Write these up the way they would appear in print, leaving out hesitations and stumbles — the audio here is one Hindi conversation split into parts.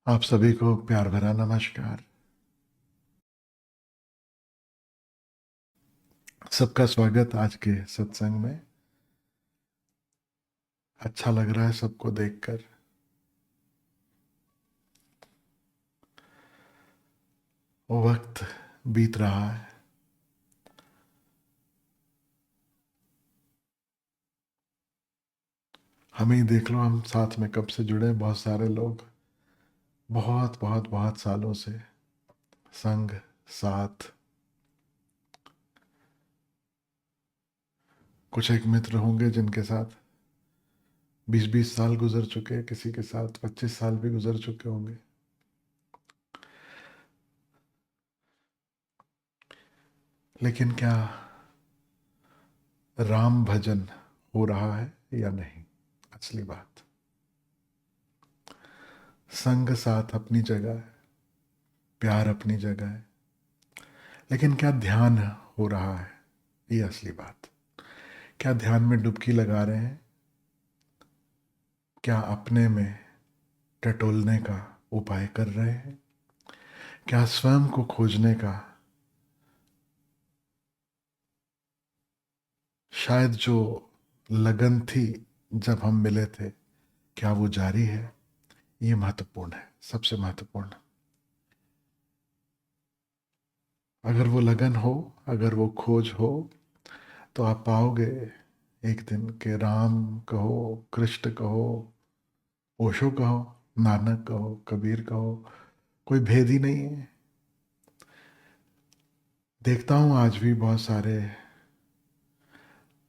आप सभी को प्यार भरा नमस्कार। सबका स्वागत आज के सत्संग में। अच्छा लग रहा है सबको देखकर। वो वक्त बीत रहा है। हमें ही देख लो, हम साथ में कब से जुड़े, बहुत सारे लोग बहुत बहुत बहुत सालों से संग साथ। कुछ एक मित्र होंगे जिनके साथ 20-20 साल गुजर चुके, किसी के साथ 25 साल भी गुजर चुके होंगे। लेकिन क्या राम भजन हो रहा है या नहीं? असली बात, संग साथ अपनी जगह है, प्यार अपनी जगह है, लेकिन क्या ध्यान हो रहा है? ये असली बात। क्या ध्यान में डुबकी लगा रहे हैं? क्या अपने में टटोलने का उपाय कर रहे हैं? क्या स्वयं को खोजने का शायद जो लगन थी जब हम मिले थे, क्या वो जारी है? ये महत्वपूर्ण है, सबसे महत्वपूर्ण। अगर वो लगन हो, अगर वो खोज हो, तो आप पाओगे एक दिन के राम कहो, कृष्ण कहो, ओशो कहो, नानक कहो, कबीर कहो, कोई भेद ही नहीं है। देखता हूं आज भी बहुत सारे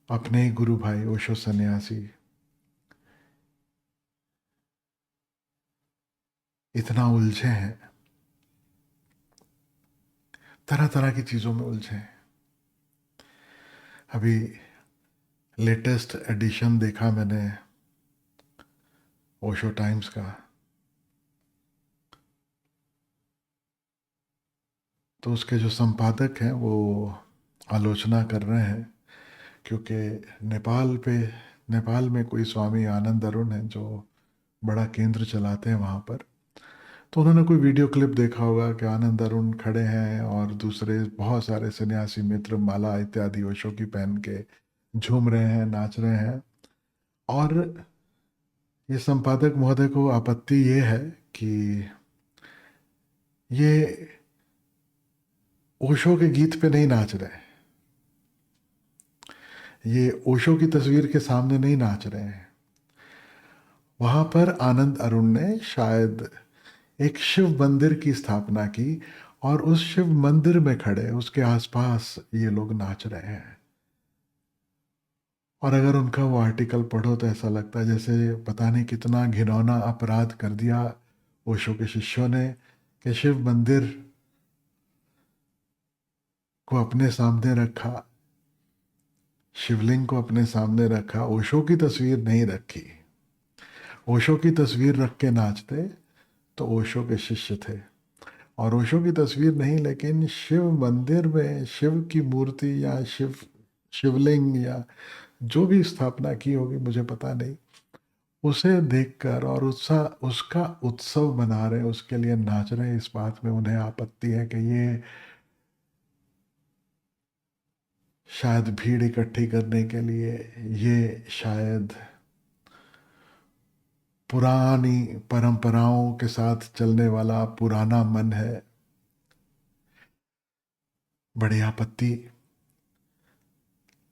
अपने ही गुरु भाई ओशो सन्यासी इतना उलझे हैं, तरह तरह की चीजों में उलझे हैं। अभी लेटेस्ट एडिशन देखा मैंने ओशो टाइम्स का, तो उसके जो संपादक हैं वो आलोचना कर रहे हैं, क्योंकि नेपाल पे नेपाल में कोई स्वामी आनंद अरुण है जो बड़ा केंद्र चलाते हैं वहाँ पर। तो उन्होंने कोई वीडियो क्लिप देखा होगा कि आनंद अरुण खड़े हैं और दूसरे बहुत सारे सन्यासी मित्र माला इत्यादि ओशो की पहन के झूम रहे हैं, नाच रहे हैं। और ये संपादक महोदय को आपत्ति ये है कि ये ओशो के गीत पे नहीं नाच रहे, ये ओशो की तस्वीर के सामने नहीं नाच रहे हैं। वहां पर आनंद अरुण ने शायद एक शिव मंदिर की स्थापना की, और उस शिव मंदिर में खड़े उसके आसपास ये लोग नाच रहे हैं। और अगर उनका वो आर्टिकल पढ़ो तो ऐसा लगता है जैसे पता नहीं कितना घिनौना अपराध कर दिया ओशो के शिष्यों ने, कि शिव मंदिर को अपने सामने रखा, शिवलिंग को अपने सामने रखा, ओशो की तस्वीर नहीं रखी। ओशो की तस्वीर रख के नाचते तो ओशो के शिष्य थे, और ओशो की तस्वीर नहीं, लेकिन शिव मंदिर में शिव की मूर्ति या शिवलिंग या जो भी स्थापना की होगी मुझे पता नहीं, उसे देखकर और उत्साह उसका उत्सव मना रहे, उसके लिए नाच रहे, इस बात में उन्हें आपत्ति है कि ये शायद भीड़ इकट्ठी करने के लिए, ये शायद पुरानी परंपराओं के साथ चलने वाला पुराना मन है। बड़ी आपत्ति।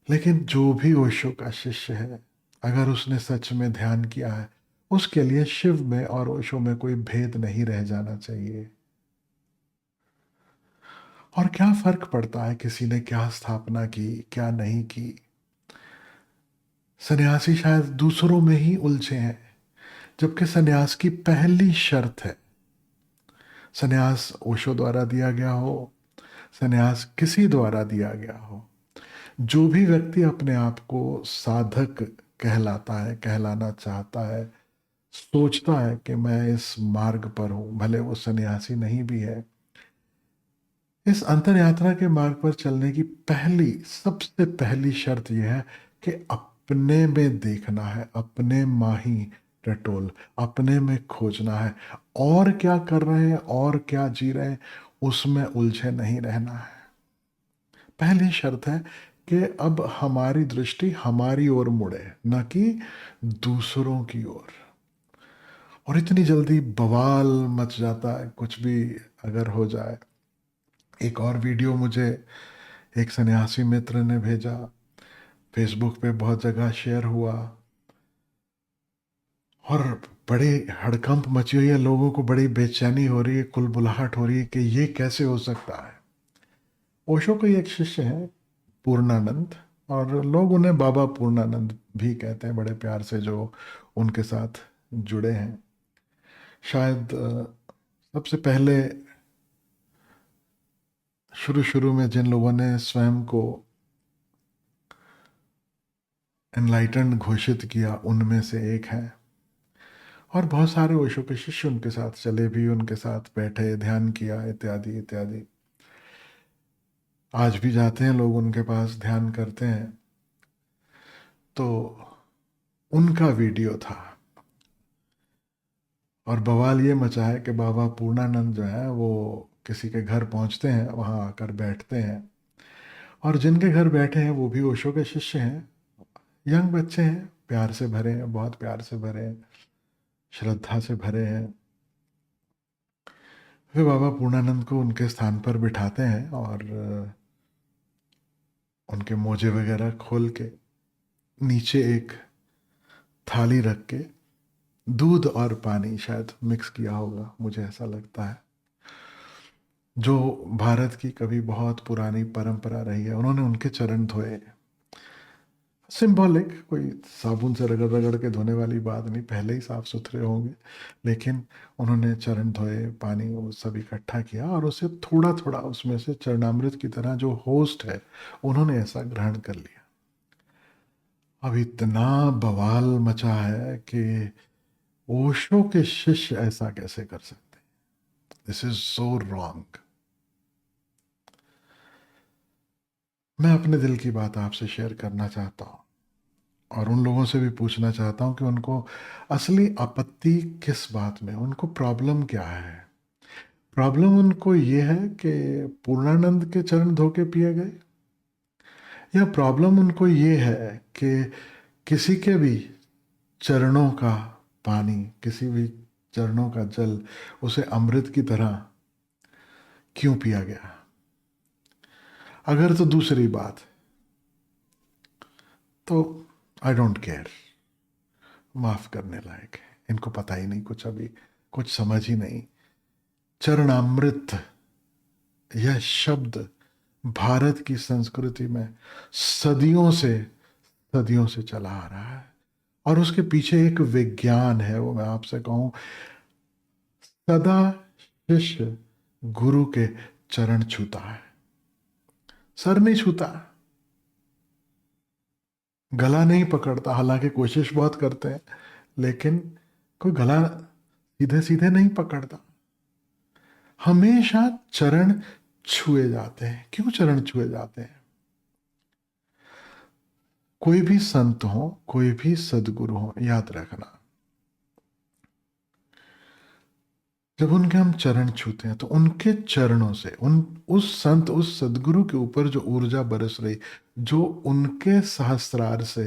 लेकिन जो भी ओशो का शिष्य है, अगर उसने सच में ध्यान किया है, उसके लिए शिव में और ओशो में कोई भेद नहीं रह जाना चाहिए। और क्या फर्क पड़ता है किसी ने क्या स्थापना की, क्या नहीं की? सन्यासी शायद दूसरों में ही उलझे हैं, जबकि सन्यास की पहली शर्त है, सन्यास ओशो द्वारा दिया गया हो, सन्यास किसी द्वारा दिया गया हो, जो भी व्यक्ति अपने आप को साधक कहलाता है, कहलाना चाहता है, सोचता है कि मैं इस मार्ग पर हूं, भले वो सन्यासी नहीं भी है, इस अंतर यात्रा के मार्ग पर चलने की पहली सबसे पहली शर्त यह है कि अपने में देखना है, अपने माही टटोल, अपने में खोजना है, और क्या कर रहे हैं और क्या जी रहे हैं उसमें उलझे नहीं रहना है। पहली शर्त है कि अब हमारी दृष्टि हमारी ओर मुड़े, न कि दूसरों की ओर। और इतनी जल्दी बवाल मच जाता है कुछ भी अगर हो जाए। एक और वीडियो मुझे एक सन्यासी मित्र ने भेजा, फेसबुक पे बहुत जगह शेयर हुआ, और बड़े हड़कंप मची हुई है, लोगों को बड़ी बेचैनी हो रही है, कुलबुलाहट हो रही है कि ये कैसे हो सकता है। ओशो के एक शिष्य हैं पूर्णानंद, और लोग उन्हें बाबा पूर्णानंद भी कहते हैं बड़े प्यार से, जो उनके साथ जुड़े हैं। शायद सबसे पहले शुरू शुरू में जिन लोगों ने स्वयं को एनलाइटन घोषित किया उनमें से एक है। और बहुत सारे ओशो के शिष्य उनके साथ चले भी, उनके साथ बैठे, ध्यान किया, इत्यादि इत्यादि। आज भी जाते हैं लोग उनके पास, ध्यान करते हैं। तो उनका वीडियो था, और बवाल ये मचा है कि बाबा पूर्णानंद जो है वो किसी के घर पहुंचते हैं, वहां आकर बैठते हैं, और जिनके घर बैठे हैं वो भी ओशो के शिष्य हैं, यंग बच्चे हैं, प्यार से भरे हैं, बहुत प्यार से भरे हैं, श्रद्धा से भरे हैं। वे बाबा पूर्णानंद को उनके स्थान पर बिठाते हैं, और उनके मोजे वगैरह खोल के नीचे एक थाली रख के दूध और पानी शायद मिक्स किया होगा, मुझे ऐसा लगता है, जो भारत की कभी बहुत पुरानी परंपरा रही है। उन्होंने उनके चरण धोए, सिंबॉलिक, कोई साबुन से रगड़ रगड़ के धोने वाली बात नहीं, पहले ही साफ सुथरे होंगे, लेकिन उन्होंने चरण धोए, पानी वो सब इकट्ठा किया, और उसे थोड़ा थोड़ा उसमें से चरणामृत की तरह, जो होस्ट है उन्होंने ऐसा ग्रहण कर लिया। अब इतना बवाल मचा है कि ओशो के शिष्य ऐसा कैसे कर सकते हैं, दिस इज सो रॉन्ग। मैं अपने दिल की बात आपसे शेयर करना चाहता हूँ, और उन लोगों से भी पूछना चाहता हूँ कि उनको असली आपत्ति किस बात में, उनको प्रॉब्लम क्या है। प्रॉब्लम उनको ये है कि पूर्णानंद के चरण धो के पिए गए, या प्रॉब्लम उनको ये है कि किसी के भी चरणों का पानी, किसी भी चरणों का जल उसे अमृत की तरह क्यों पिया गया। अगर तो दूसरी बात, तो आई डोंट केयर, माफ करने लायक है, इनको पता ही नहीं कुछ, अभी कुछ समझ ही नहीं। चरणामृत यह शब्द भारत की संस्कृति में सदियों से चला आ रहा है, और उसके पीछे एक विज्ञान है, वो मैं आपसे कहूं। सदा शिष्य गुरु के चरण छूता है, सर नहीं छूता, गला नहीं पकड़ता, हालांकि कोशिश बहुत करते हैं, लेकिन कोई गला सीधे सीधे नहीं पकड़ता। हमेशा चरण छुए जाते हैं। क्यों चरण छुए जाते हैं? कोई भी संत हो, कोई भी सदगुरु हो, याद रखना, जब उनके हम चरण छूते हैं तो उनके चरणों से, उन उस संत, उस सदगुरु के ऊपर जो ऊर्जा बरस रही, जो उनके सहस्त्रार से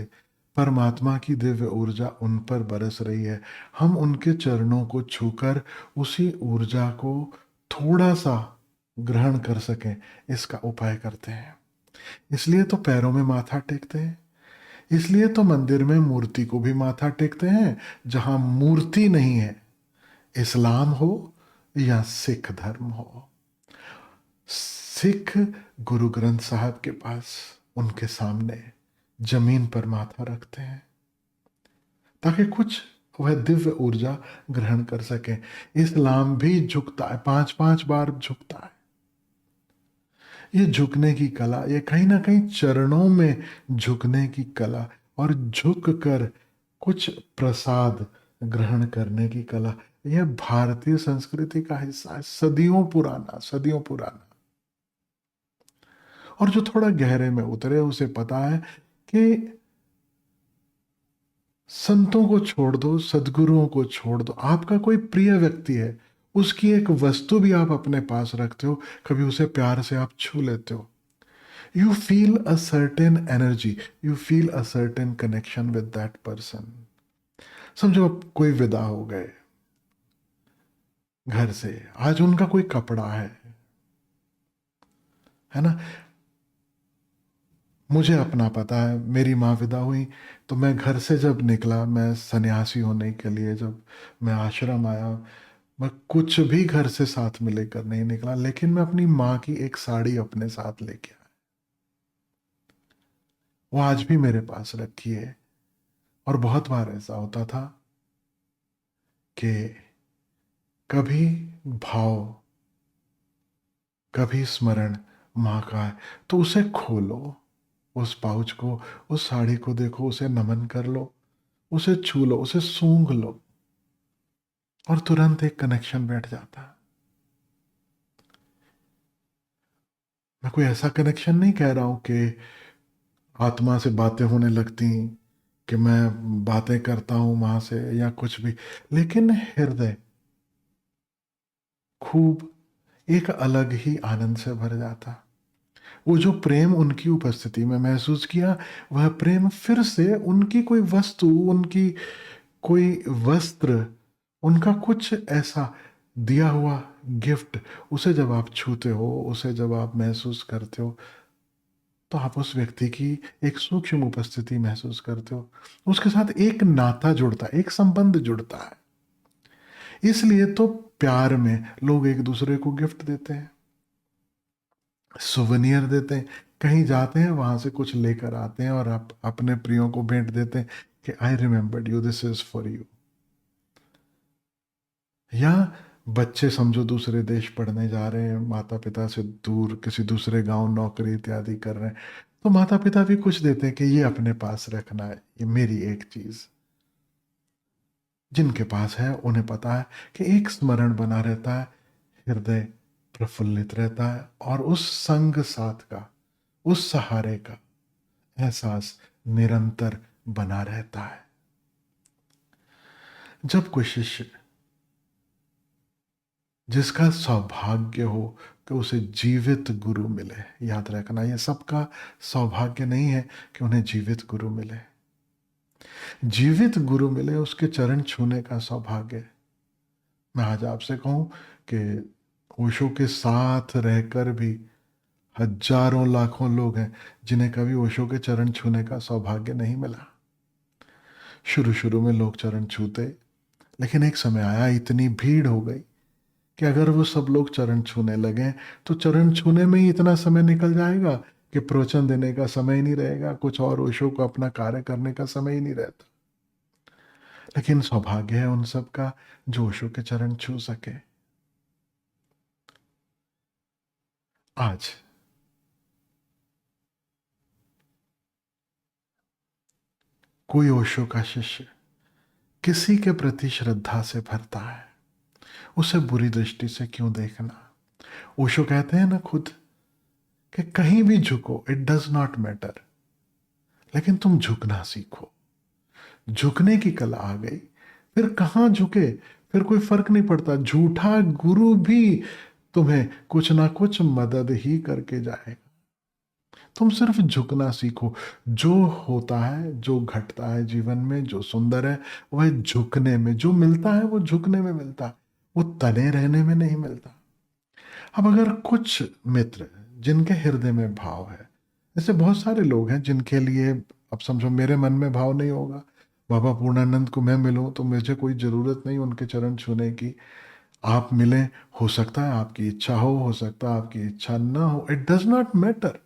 परमात्मा की दिव्य ऊर्जा उन पर बरस रही है, हम उनके चरणों को छूकर उसी ऊर्जा को थोड़ा सा ग्रहण कर सकें, इसका उपाय करते हैं। इसलिए तो पैरों में माथा टेकते हैं, इसलिए तो मंदिर में मूर्ति को भी माथा टेकते हैं। जहां मूर्ति नहीं है, इस्लाम हो या सिख धर्म हो, सिख गुरु ग्रंथ साहब के पास, उनके सामने जमीन पर माथा रखते हैं, ताकि कुछ वह दिव्य ऊर्जा ग्रहण कर सके। इस्लाम भी झुकता है, 5-5 बार झुकता है। ये झुकने की कला, ये कहीं ना कहीं चरणों में झुकने की कला, और झुक कर कुछ प्रसाद ग्रहण करने की कला, यह भारतीय संस्कृति का हिस्सा है, सदियों पुराना, सदियों पुराना। और जो थोड़ा गहरे में उतरे उसे पता है कि संतों को छोड़ दो, सदगुरुओं को छोड़ दो, आपका कोई प्रिय व्यक्ति है, उसकी एक वस्तु भी आप अपने पास रखते हो, कभी उसे प्यार से आप छू लेते हो, you feel a certain energy, you feel a certain connection with that person. समझो अब कोई विदा हो गए घर से, आज उनका कोई कपड़ा है ना। मुझे अपना पता है, मेरी माँ विदा हुई तो मैं घर से जब निकला, मैं सन्यासी होने के लिए जब मैं आश्रम आया, मैं कुछ भी घर से साथ में लेकर नहीं निकला, लेकिन मैं अपनी माँ की एक साड़ी अपने साथ लेके आया। वो आज भी मेरे पास रखी है। और बहुत बार ऐसा होता था कि कभी भाव, कभी स्मरण माँ का है, तो उसे खोलो, उस पाउच को, उस साड़ी को देखो, उसे नमन कर लो, उसे छू लो, उसे सूंघ लो, और तुरंत एक कनेक्शन बैठ जाता है। मैं कोई ऐसा कनेक्शन नहीं कह रहा हूं कि आत्मा से बातें होने लगती, कि मैं बातें करता हूं वहां से या कुछ भी, लेकिन हृदय खूब एक अलग ही आनंद से भर जाता। वो जो प्रेम उनकी उपस्थिति में महसूस किया, वह प्रेम फिर से उनकी कोई वस्तु, उनकी कोई वस्त्र, उनका कुछ ऐसा दिया हुआ गिफ्ट, उसे जब आप छूते हो, उसे जब आप महसूस करते हो, तो आप उस व्यक्ति की एक सूक्ष्म उपस्थिति महसूस करते हो, उसके साथ एक नाता जुड़ता है, एक संबंध जुड़ता है। इसलिए तो प्यार में लोग एक दूसरे को गिफ्ट देते हैं, सुवेनियर देते हैं, कहीं जाते हैं वहां से कुछ लेकर आते हैं और आप अपने प्रियो को भेंट देते हैं कि I remembered you, this is for you. या बच्चे समझो दूसरे देश पढ़ने जा रहे हैं, माता पिता से दूर किसी दूसरे गांव नौकरी इत्यादि कर रहे हैं, तो माता पिता भी कुछ देते हैं कि ये अपने पास रखना है, ये मेरी एक चीज। जिनके पास है उन्हें पता है कि एक स्मरण बना रहता है, हृदय प्रफुल्लित रहता है, और उस संग साथ का, उस सहारे का एहसास निरंतर बना रहता है। जब कोई शिष्य, जिसका सौभाग्य हो कि उसे जीवित गुरु मिले, याद रखना ये सबका सौभाग्य नहीं है कि उन्हें जीवित गुरु मिले, जीवित गुरु मिले उसके चरण छूने का सौभाग्य। मैं आज आपसे कहूं कि ओशो के साथ रहकर भी हजारों लाखों लोग हैं जिन्हें कभी ओशो के चरण छूने का सौभाग्य नहीं मिला। शुरू शुरू में लोग चरण छूते, लेकिन एक समय आया, इतनी भीड़ हो गई कि अगर वो सब लोग चरण छूने लगे तो चरण छूने में ही इतना समय निकल जाएगा कि प्रवचन देने का समय ही नहीं रहेगा, कुछ और ओशो को अपना कार्य करने का समय ही नहीं रहता। लेकिन सौभाग्य है उन सब का जो ओशो के चरण छू सके। आज कोई ओशो का शिष्य किसी के प्रति श्रद्धा से भरता है, उसे बुरी दृष्टि से क्यों देखना। ओशो कहते हैं ना खुद कि कहीं भी झुको, इट डज नॉट मैटर, लेकिन तुम झुकना सीखो। झुकने की कला आ गई, फिर कहाँ झुके, फिर कोई फर्क नहीं पड़ता, झूठा गुरु भी तुम्हें कुछ ना कुछ मदद ही करके जाएगा। तुम सिर्फ झुकना सीखो। जो होता है, जो घटता है जीवन में, जो सुंदर है, वह झुकने में, जो मिलता है वो झुकने में मिलता है, वो तने रहने में नहीं मिलता। अब अगर कुछ मित्र जिनके हृदय में भाव है, ऐसे बहुत सारे लोग हैं जिनके लिए, अब समझो मेरे मन में भाव नहीं होगा, बाबा पूर्णानंद को मैं मिलूं तो मुझे कोई जरूरत नहीं उनके चरण छूने की, आप मिलें, हो सकता है आपकी इच्छा हो सकता है आपकी इच्छा ना हो, इट डज नॉट मैटर।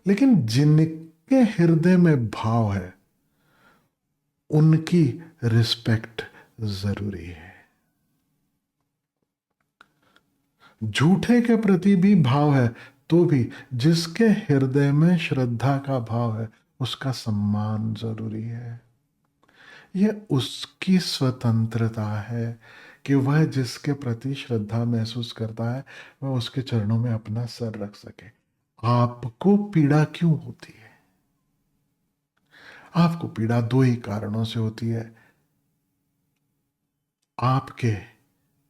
लेकिन जिनके हृदय में भाव है उनकी रिस्पेक्ट जरूरी है। झूठे के प्रति भी भाव है तो भी जिसके हृदय में श्रद्धा का भाव है उसका सम्मान जरूरी है। यह उसकी स्वतंत्रता है कि वह जिसके प्रति श्रद्धा महसूस करता है वह उसके चरणों में अपना सर रख सके। आपको पीड़ा क्यों होती है? आपको पीड़ा दो ही कारणों से होती है। आपके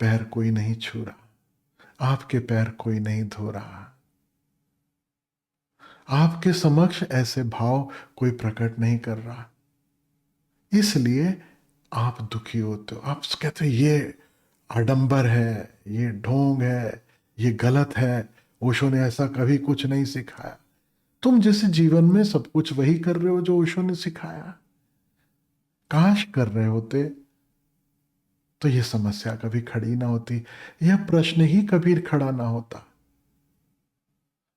पैर कोई नहीं छू रहा, आपके पैर कोई नहीं धो रहा, आपके समक्ष ऐसे भाव कोई प्रकट नहीं कर रहा, इसलिए आप दुखी होते हो। आप कहते हो ये आडंबर है, ये ढोंग है, ये गलत है, ओशो ने ऐसा कभी कुछ नहीं सिखाया। तुम जिस जीवन में सब कुछ वही कर रहे हो जो ओशो ने सिखाया। काश कर रहे होते तो ये समस्या कभी खड़ी ना होती, यह प्रश्न ही कभी खड़ा ना होता।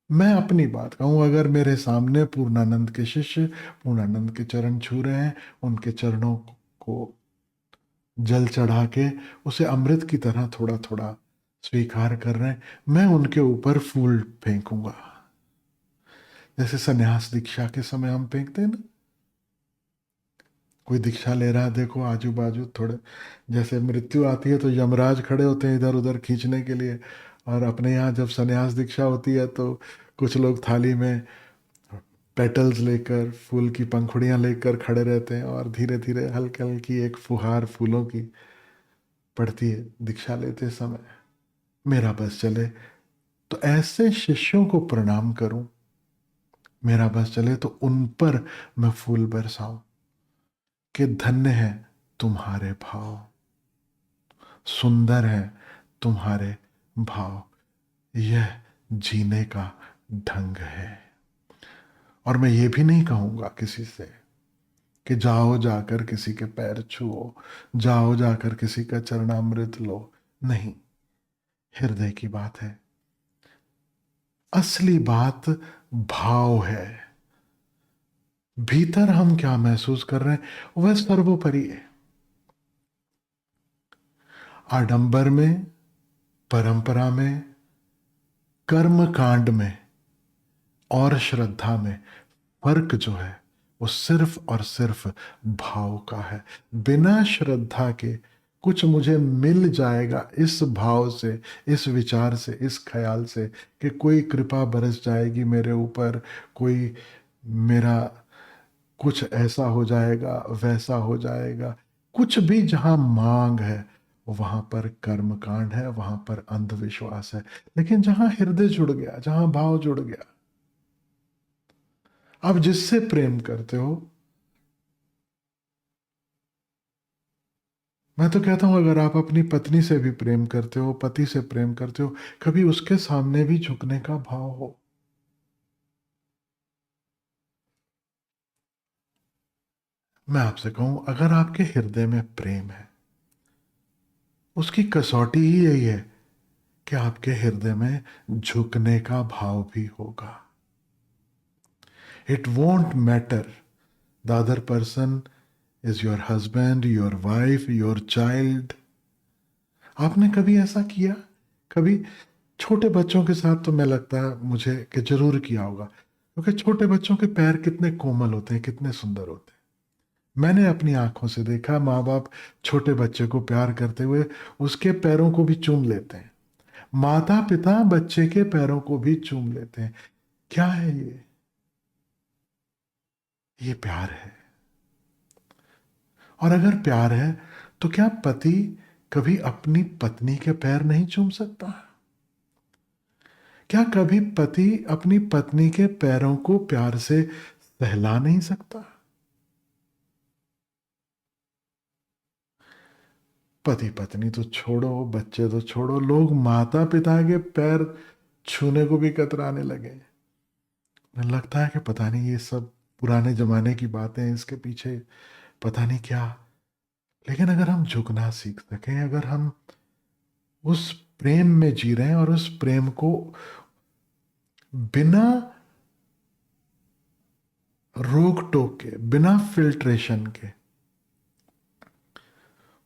मैं अपनी बात कहूं, अगर मेरे सामने पूर्णानंद के शिष्य पूर्णानंद के चरण छू रहे हैं, उनके चरणों को जल चढ़ा के उसे अमृत की तरह थोड़ा थोड़ा स्वीकार कर रहे हैं, मैं उनके ऊपर फूल फेंकूंगा, जैसे सन्यास दीक्षा के समय हम फेंकते हैं ना। कोई दीक्षा ले रहा है, देखो आजू बाजू थोड़े, जैसे मृत्यु आती है तो यमराज खड़े होते हैं इधर उधर खींचने के लिए, और अपने यहाँ जब सन्यास दीक्षा होती है तो कुछ लोग थाली में पेटल्स लेकर, फूल की पंखुड़ियां लेकर खड़े रहते हैं, और धीरे धीरे हल्की हल्की एक फुहार फूलों की पड़ती है दीक्षा लेते समय। मेरा बस चले तो ऐसे शिष्यों को प्रणाम करूं, मेरा बस चले तो उन पर मैं फूल बरसाऊं कि धन्य है तुम्हारे भाव, सुंदर है तुम्हारे भाव, यह जीने का ढंग है। और मैं ये भी नहीं कहूंगा किसी से कि जाओ जाकर किसी के पैर छुओ, जाओ जाकर किसी का चरणामृत लो, नहीं। हृदय की बात है, असली बात भाव है। भीतर हम क्या महसूस कर रहे हैं वह सर्वोपरि है। आडंबर में, परंपरा में, कर्म कांड में और श्रद्धा में फर्क जो है वो सिर्फ और सिर्फ भाव का है। बिना श्रद्धा के कुछ मुझे मिल जाएगा इस भाव से, इस विचार से, इस ख्याल से कि कोई कृपा बरस जाएगी मेरे ऊपर, कोई मेरा कुछ ऐसा हो जाएगा, वैसा हो जाएगा, कुछ भी जहां मांग है वहां पर कर्मकांड है, वहां पर अंधविश्वास है। लेकिन जहां हृदय जुड़ गया, जहां भाव जुड़ गया, आप जिससे प्रेम करते हो, मैं तो कहता हूं अगर आप अपनी पत्नी से भी प्रेम करते हो, पति से प्रेम करते हो, कभी उसके सामने भी झुकने का भाव हो। मैं आपसे कहूं, अगर आपके हृदय में प्रेम है, उसकी कसौटी ही यही है कि आपके हृदय में झुकने का भाव भी होगा। It won't matter the other person is your husband, your wife, your child. आपने कभी ऐसा किया? कभी छोटे बच्चों के साथ तो मैं लगता है मुझे कि जरूर किया होगा, क्योंकि छोटे बच्चों के पैर कितने कोमल होते हैं, कितने सुंदर होते हैं। मैंने अपनी आंखों से देखा माँ बाप छोटे बच्चे को प्यार करते हुए उसके पैरों को भी चूम लेते हैं, माता पिता बच्चे के पैरों को भी चूम लेते हैं। क्या है ये प्यार है। और अगर प्यार है तो क्या पति कभी अपनी पत्नी के पैर नहीं चूम सकता? क्या कभी पति अपनी पत्नी के पैरों को प्यार से सहला नहीं सकता? पति पत्नी तो छोड़ो, बच्चे तो छोड़ो, लोग माता पिता के पैर छूने को भी कतराने लगे। मुझे लगता है कि पता नहीं ये सब पुराने जमाने की बातें हैं, इसके पीछे पता नहीं क्या। लेकिन अगर हम झुकना सीख सकें, अगर हम उस प्रेम में जी रहे हैं और उस प्रेम को बिना रोक टोक के, बिना फिल्ट्रेशन के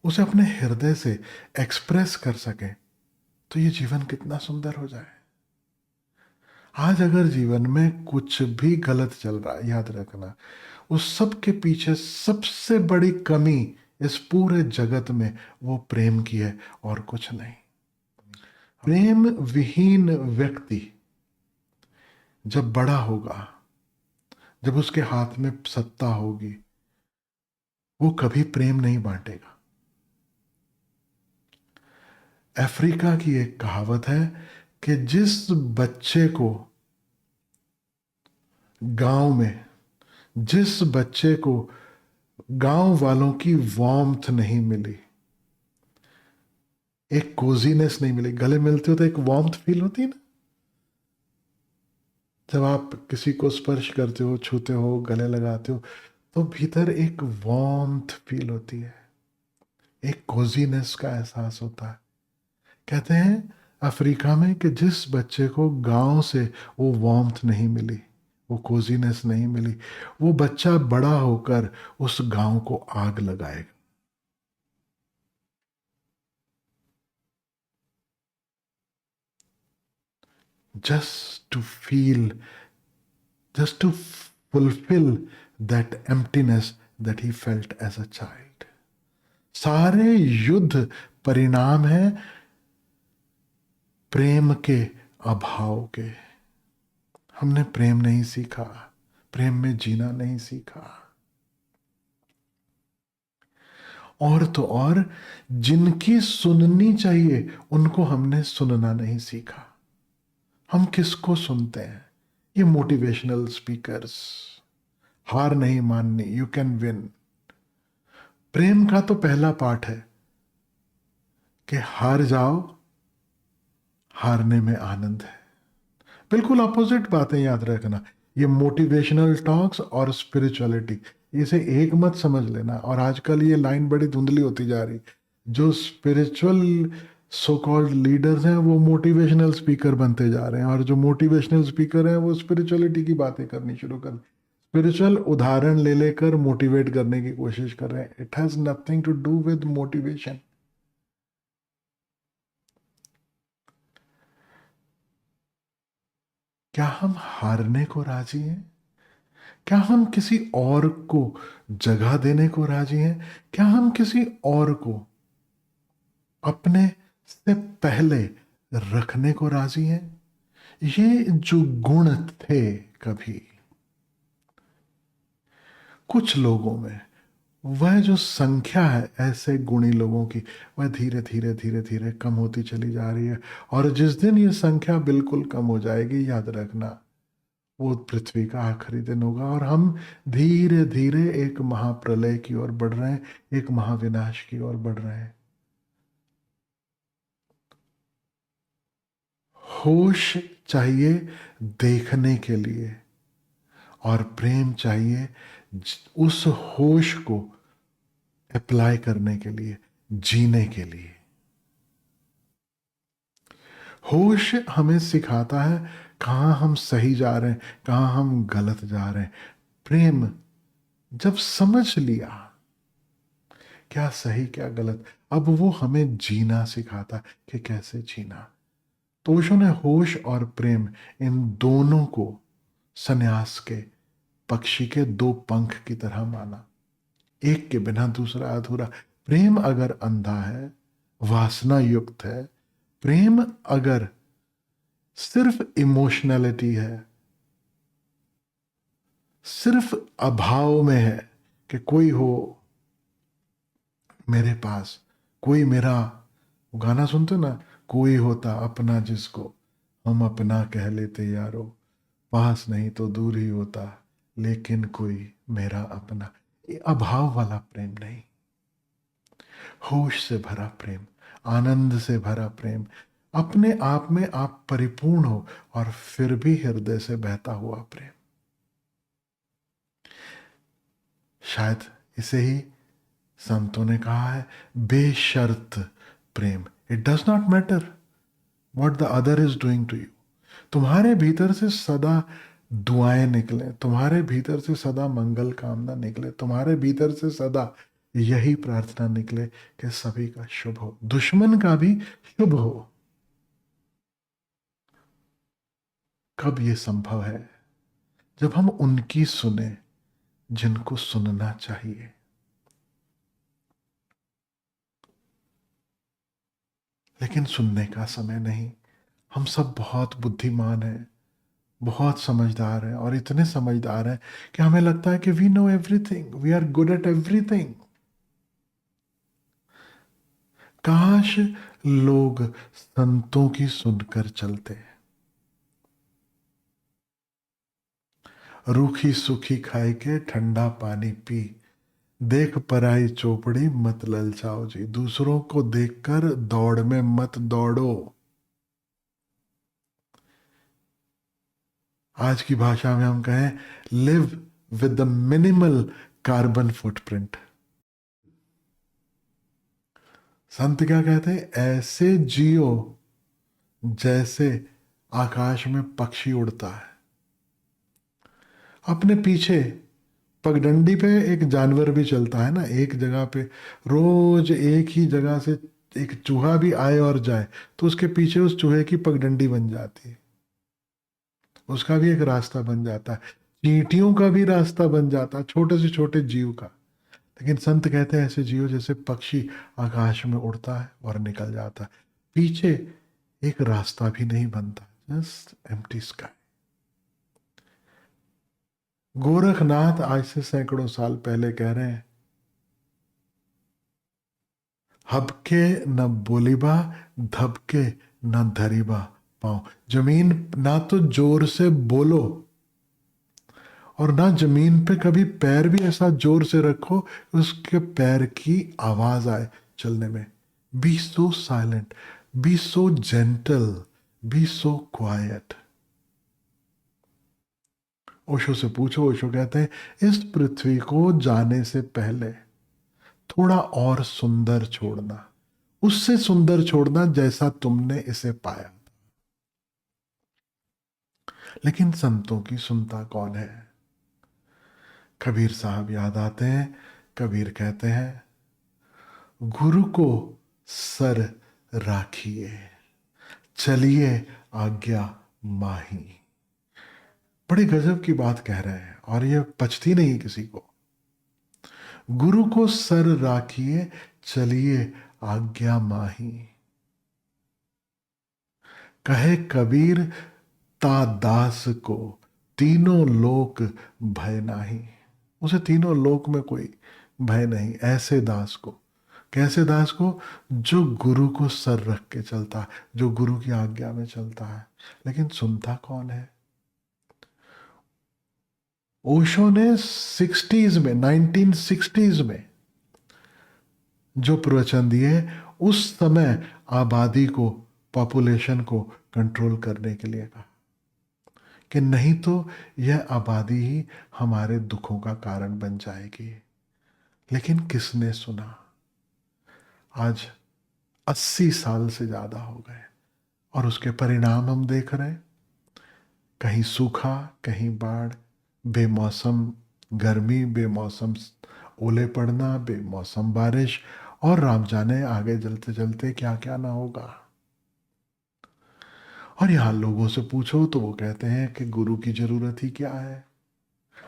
उसे अपने हृदय से एक्सप्रेस कर सके, तो ये जीवन कितना सुंदर हो जाए। आज अगर जीवन में कुछ भी गलत चल रहा है, याद रखना उस सब के पीछे सबसे बड़ी कमी इस पूरे जगत में वो प्रेम की है और कुछ नहीं। प्रेम विहीन व्यक्ति जब बड़ा होगा, जब उसके हाथ में सत्ता होगी, वो कभी प्रेम नहीं बांटेगा। अफ्रीका की एक कहावत है कि जिस बच्चे को गांव में, जिस बच्चे को गांव वालों की वार्मथ नहीं मिली, एक कोजीनेस नहीं मिली, गले मिलते हो तो एक वार्मथ फील होती है ना, जब आप किसी को स्पर्श करते हो, छूते हो, गले लगाते हो, तो भीतर एक वार्मथ फील होती है, एक कोजीनेस का एहसास होता है। कहते हैं अफ्रीका में कि जिस बच्चे को गांव से वो वार्मथ नहीं मिली, वो कोजीनेस नहीं मिली, वो बच्चा बड़ा होकर उस गांव को आग लगाएगा। Just to feel, just to fulfill that emptiness that he felt as a child. सारे युद्ध परिणाम है प्रेम के अभाव के। हमने प्रेम नहीं सीखा, प्रेम में जीना नहीं सीखा। और तो और जिनकी सुननी चाहिए उनको हमने सुनना नहीं सीखा। हम किसको सुनते हैं? ये मोटिवेशनल स्पीकर्स, हार नहीं माननी, यू कैन विन। प्रेम का तो पहला पाठ है कि हार जाओ, हारने में आनंद है। बिल्कुल अपोजिट बातें याद रखना। ये मोटिवेशनल टॉक्स और स्पिरिचुअलिटी, इसे एक मत समझ लेना। और आजकल ये लाइन बड़ी धुंधली होती जा रही। जो स्पिरिचुअल सो कॉल्ड लीडर्स हैं वो मोटिवेशनल स्पीकर बनते जा रहे हैं, और जो मोटिवेशनल स्पीकर हैं वो स्पिरिचुअलिटी की बातें करनी शुरू कर, स्पिरिचुअल उदाहरण ले लेकर मोटिवेट करने की कोशिश कर रहे हैं। It has nothing to do with motivation. क्या हम हारने को राजी हैं? क्या हम किसी और को जगह देने को राजी हैं? क्या हम किसी और को अपने से पहले रखने को राजी हैं? ये जो गुण थे कभी कुछ लोगों में, वह जो संख्या है ऐसे गुणी लोगों की, वह धीरे धीरे धीरे धीरे कम होती चली जा रही है। और जिस दिन ये संख्या बिल्कुल कम हो जाएगी, याद रखना वो पृथ्वी का आखिरी दिन होगा, और हम धीरे धीरे एक महाप्रलय की ओर बढ़ रहे हैं, एक महाविनाश की ओर बढ़ रहे हैं। होश चाहिए देखने के लिए, और प्रेम चाहिए उस होश को अप्लाई करने के लिए, जीने के लिए। होश हमें सिखाता है कहाँ हम सही जा रहे हैं, कहाँ हम गलत जा रहे हैं। प्रेम जब समझ लिया क्या सही क्या गलत, अब वो हमें जीना सिखाता कि कैसे जीना। तो ओशो ने होश और प्रेम, इन दोनों को संन्यास के पक्षी के दो पंख की तरह माना। एक के बिना दूसरा अधूरा। प्रेम अगर अंधा है, वासना युक्त है, प्रेम अगर सिर्फ इमोशनैलिटी है, सिर्फ अभाव में है कि कोई हो मेरे पास, कोई मेरा, गाना सुनते ना, कोई होता अपना जिसको हम अपना कह लेते यारो, पास नहीं तो दूर ही होता लेकिन कोई मेरा अपना। ये अभाव वाला प्रेम नहीं, होश से भरा प्रेम, आनंद से भरा प्रेम, अपने आप में आप परिपूर्ण हो और फिर भी हृदय से बहता हुआ प्रेम। शायद इसे ही संतों ने कहा है बेशर्त प्रेम। It does not matter what the other is doing to you. तुम्हारे भीतर से सदा दुआएं निकले, तुम्हारे भीतर से सदा मंगल कामना निकले, तुम्हारे भीतर से सदा यही प्रार्थना निकले कि सभी का शुभ हो, दुश्मन का भी शुभ हो। कब ये संभव है? जब हम उनकी सुने जिनको सुनना चाहिए। लेकिन सुनने का समय नहीं। हम सब बहुत बुद्धिमान हैं, बहुत समझदार हैं, और इतने समझदार हैं कि हमें लगता है कि we know everything, we are good at everything. काश लोग संतों की सुनकर चलते। रूखी सूखी खाए के ठंडा पानी पी, देख पराई चौपड़ी मत ललचाओ जी। दूसरों को देखकर दौड़ में मत दौड़ो। आज की भाषा में हम कहें, live with the minimal carbon footprint. संत क्या कहते हैं? ऐसे जियो जैसे आकाश में पक्षी उड़ता है। अपने पीछे पगडंडी पे एक जानवर भी चलता है ना, एक जगह पे रोज एक ही जगह से एक चूहा भी आए और जाए तो उसके पीछे उस चूहे की पगडंडी बन जाती है, उसका भी एक रास्ता बन जाता है। चींटियों का भी रास्ता बन जाता है, छोटे से छोटे जीव का। लेकिन संत कहते हैं ऐसे जीव जैसे पक्षी आकाश में उड़ता है और निकल जाता है, पीछे एक रास्ता भी नहीं बनता, जस्ट एम्प्टी स्काई। गोरखनाथ आज से सैकड़ों साल पहले कह रहे हैं, हबके न बोलीबा, धबके न धरीबा पाओ। जमीन ना तो जोर से बोलो, और ना जमीन पे कभी पैर भी ऐसा जोर से रखो उसके पैर की आवाज आए चलने में। Be so silent, be so gentle, be so quiet. Osho से पूछो, ओशो कहते हैं इस पृथ्वी को जाने से पहले थोड़ा और सुंदर छोड़ना, उससे सुंदर छोड़ना जैसा तुमने इसे पाया। लेकिन संतों की सुनता कौन है? कबीर साहब याद आते हैं। कबीर कहते हैं, गुरु को सर राखिए, चलिए आज्ञा माही। बड़ी गजब की बात कह रहे हैं, और ये पचती नहीं किसी को। गुरु को सर राखिए, चलिए आज्ञा माही। कहे कबीर ता दास को तीनों लोक भय नाही। उसे तीनों लोक में कोई भय नहीं, ऐसे दास को। कैसे दास को? जो गुरु को सर रख के चलता है, जो गुरु की आज्ञा में चलता है। लेकिन सुनता कौन है? ओशो ने 60s में, 1960s में जो प्रवचन दिए, उस समय आबादी को, पॉपुलेशन को कंट्रोल करने के लिए कहा कि नहीं तो यह आबादी ही हमारे दुखों का कारण बन जाएगी। लेकिन किसने सुना? आज 80 साल से ज्यादा हो गए और उसके परिणाम हम देख रहे हैं। कहीं सूखा, कहीं बाढ़, बेमौसम गर्मी, बेमौसम ओले पड़ना, बेमौसम बारिश, और राम जाने आगे चलते चलते क्या क्या ना होगा। और यहां लोगों से पूछो तो वो कहते हैं कि गुरु की जरूरत ही क्या है,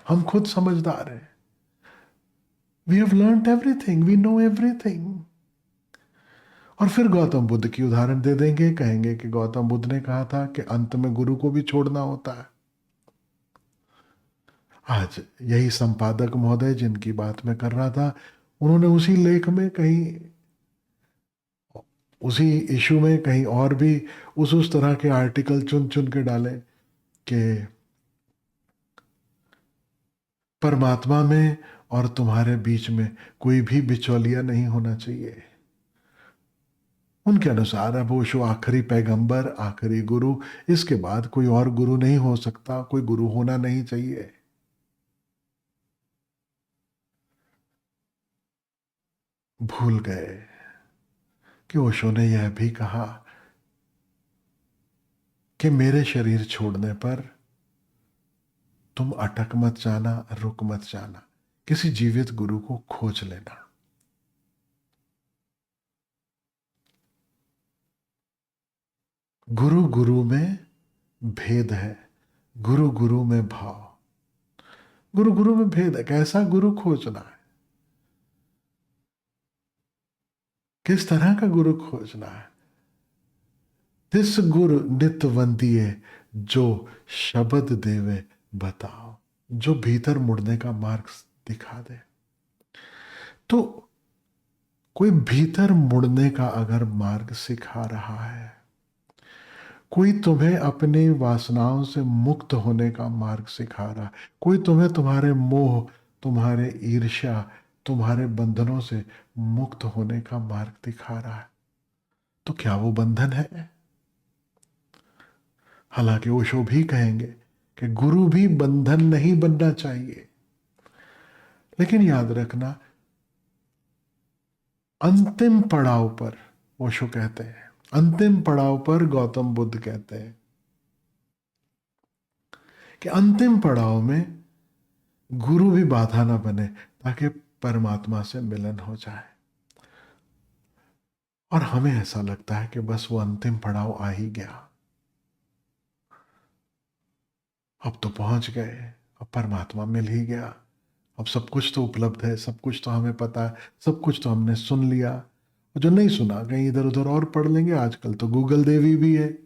हम खुद समझदार हैं, we have learned everything, we know everything. और फिर गौतम बुद्ध की उदाहरण दे देंगे, कहेंगे कि गौतम बुद्ध ने कहा था कि अंत में गुरु को भी छोड़ना होता है। आज यही संपादक महोदय जिनकी बात मैं कर रहा था, उन्होंने उसी लेख में कहीं, उसी इशू में कहीं और भी उस तरह के आर्टिकल चुन चुन के डाले कि परमात्मा में और तुम्हारे बीच में कोई भी बिचौलिया नहीं होना चाहिए। उनके अनुसार अब ओशो आखिरी पैगंबर, आखिरी गुरु, इसके बाद कोई और गुरु नहीं हो सकता, कोई गुरु होना नहीं चाहिए। भूल गए कि ओशो ने यह भी कहा कि मेरे शरीर छोड़ने पर तुम अटक मत जाना, रुक मत जाना, किसी जीवित गुरु को खोज लेना। गुरु गुरु में भेद है, गुरु गुरु में भाव। गुरु गुरु में भेद है, कैसा गुरु खोजना है, किस तरह का गुरु खोजना है। तिस गुरु नित वंदिए, जो शब्द देवे बताओ, जो भीतर मुड़ने का मार्ग दिखा दे। तो कोई भीतर मुड़ने का अगर मार्ग सिखा रहा है, कोई तुम्हें अपनी वासनाओं से मुक्त होने का मार्ग सिखा रहा है, कोई तुम्हें तुम्हारे मोह, तुम्हारे ईर्ष्या, तुम्हारे बंधनों से मुक्त होने का मार्ग दिखा रहा है, तो क्या वो बंधन है? हालांकि ओशो भी कहेंगे कि गुरु भी बंधन नहीं बनना चाहिए, लेकिन याद रखना अंतिम पड़ाव पर, ओशो कहते हैं, अंतिम पड़ाव पर गौतम बुद्ध कहते हैं कि अंतिम पड़ाव में गुरु भी बाधा ना बने, ताकि परमात्मा से मिलन हो जाए। और हमें ऐसा लगता है कि बस वो अंतिम पड़ाव आ ही गया, अब तो पहुंच गए, अब परमात्मा मिल ही गया, अब सब कुछ तो उपलब्ध है, सब कुछ तो हमें पता है, सब कुछ तो हमने सुन लिया। जो नहीं सुना कहीं इधर उधर और पढ़ लेंगे, आजकल तो गूगल देवी भी है,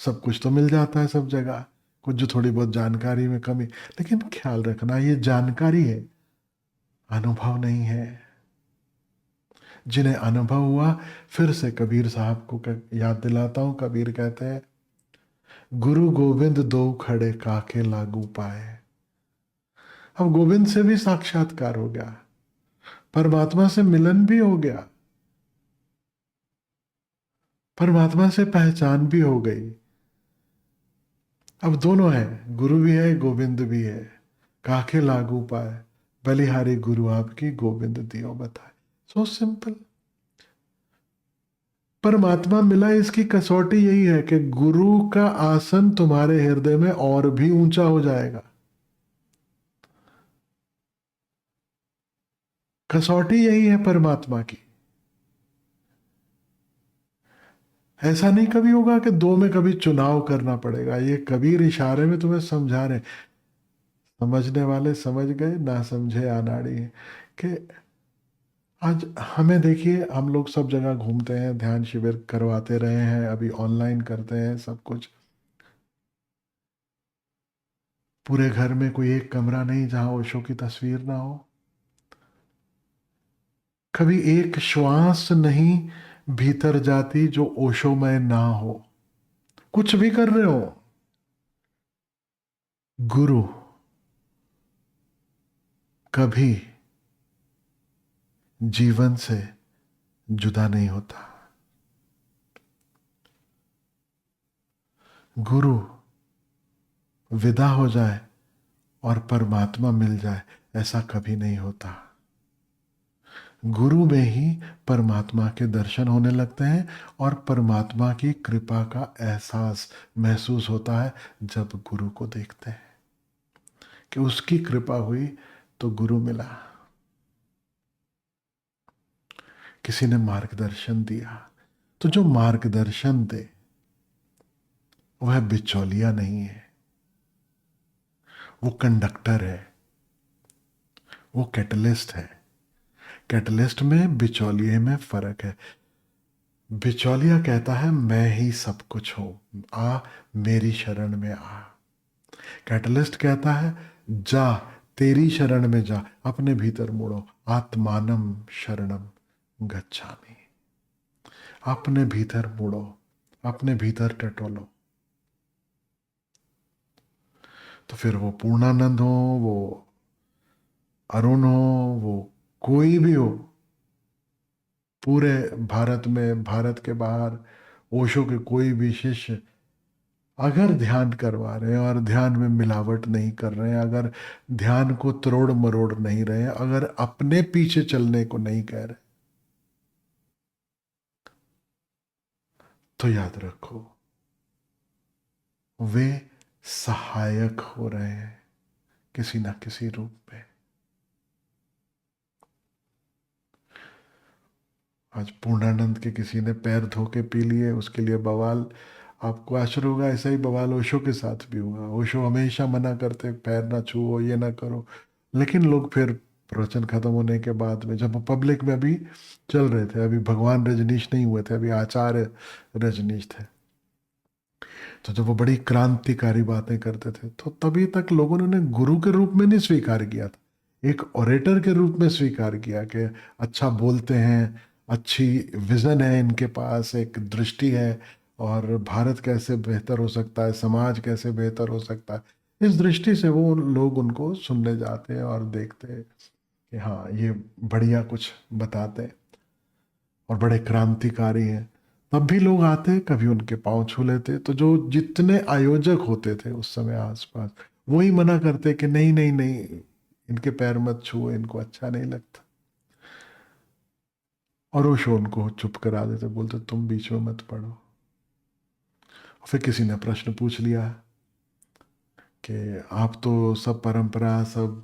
सब कुछ तो मिल जाता है सब जगह। कुछ जो थोड़ी बहुत जानकारी में कमी, लेकिन ख्याल रखना ये जानकारी है, अनुभव नहीं है। जिन्हें अनुभव हुआ, फिर से कबीर साहब को याद दिलाता हूं, कबीर कहते हैं, गुरु गोविंद दो खड़े काके लागू पाए। अब गोविंद से भी साक्षात्कार हो गया, परमात्मा से मिलन भी हो गया, परमात्मा से पहचान भी हो गई। अब दोनों है, गुरु भी है गोविंद भी है। काके लागू पाए, बलिहारी गुरु आपकी गोविंद दियो बताए। So simple. परमात्मा मिला, इसकी कसौटी यही है कि गुरु का आसन तुम्हारे हृदय में और भी ऊंचा हो जाएगा। कसौटी यही है परमात्मा की। ऐसा नहीं कभी होगा कि दो में कभी चुनाव करना पड़ेगा। ये कबीर इशारे में तुम्हें समझा रहे, समझने वाले समझ गए, ना समझे अनाड़ी है। कि आज हमें देखिए, हम लोग सब जगह घूमते हैं, ध्यान शिविर करवाते रहे हैं, अभी ऑनलाइन करते हैं सब कुछ। पूरे घर में कोई एक कमरा नहीं जहां ओशो की तस्वीर ना हो। कभी एक श्वास नहीं भीतर जाती जो ओशोमय ना हो। कुछ भी कर रहे हो, गुरु कभी जीवन से जुदा नहीं होता। गुरु विदा हो जाए और परमात्मा मिल जाए, ऐसा कभी नहीं होता। गुरु में ही परमात्मा के दर्शन होने लगते हैं और परमात्मा की कृपा का एहसास महसूस होता है जब गुरु को देखते हैं कि उसकी कृपा हुई तो गुरु मिला, किसी ने मार्गदर्शन दिया। तो जो मार्गदर्शन दे वह बिचौलिया नहीं है, वो कंडक्टर है, वो कैटलिस्ट है। कैटलिस्ट में बिचौलिए में फर्क है। बिचौलिया कहता है मैं ही सब कुछ हूं, आ मेरी शरण में आ। कैटलिस्ट कहता है जा, तेरी शरण में जा, अपने भीतर मुड़ो, आत्मानम शरणम गच्छामि। अपने भीतर मुड़ो, अपने भीतर टटोलो। तो फिर वो पूर्णानंद हो, वो अरुण हो, वो कोई भी हो, पूरे भारत में, भारत के बाहर, ओशो के कोई भी शिष्य अगर ध्यान करवा रहे हैं और ध्यान में मिलावट नहीं कर रहे हैं, अगर ध्यान को तरोड़ मरोड़ नहीं रहे हैं, अगर अपने पीछे चलने को नहीं कह रहे, तो याद रखो वे सहायक हो रहे हैं किसी ना किसी रूप में। आज पूर्णानंद के किसी ने पैर धो के पी लिए, उसके लिए बवाल। आपको आश्चर्य होगा, ऐसा ही बवाल ओशो के साथ भी हुआ। ओशो हमेशा मना करते पैर ना छुओ, ये ना करो, लेकिन लोग फिर प्रवचन खत्म होने के बाद में, जब पब्लिक में अभी चल रहे थे, अभी भगवान रजनीश नहीं हुए थे, अभी आचार्य रजनीश थे, तो जब वो बड़ी क्रांतिकारी बातें करते थे तो तभी तक लोगों ने उन्हें गुरु के रूप में नहीं स्वीकार किया था, एक ओरेटर के रूप में स्वीकार किया कि अच्छा बोलते हैं, अच्छी विजन है इनके पास, एक दृष्टि है, और भारत कैसे बेहतर हो सकता है, समाज कैसे बेहतर हो सकता है, इस दृष्टि से वो लोग उनको सुनने जाते हैं और देखते हैं कि हाँ ये बढ़िया कुछ बताते हैं और बड़े क्रांतिकारी हैं। तब भी लोग आते, कभी उनके पांव छू लेते, तो जो जितने आयोजक होते थे उस समय आसपास, वही मना करते कि नहीं नहीं नहीं, इनके पैर मत छुओ, इनको अच्छा नहीं लगता। और वो शो उनको चुप करा देते, बोलते तुम बीच में मत पढ़ो। फिर किसी ने प्रश्न पूछ लिया कि आप तो सब परंपरा, सब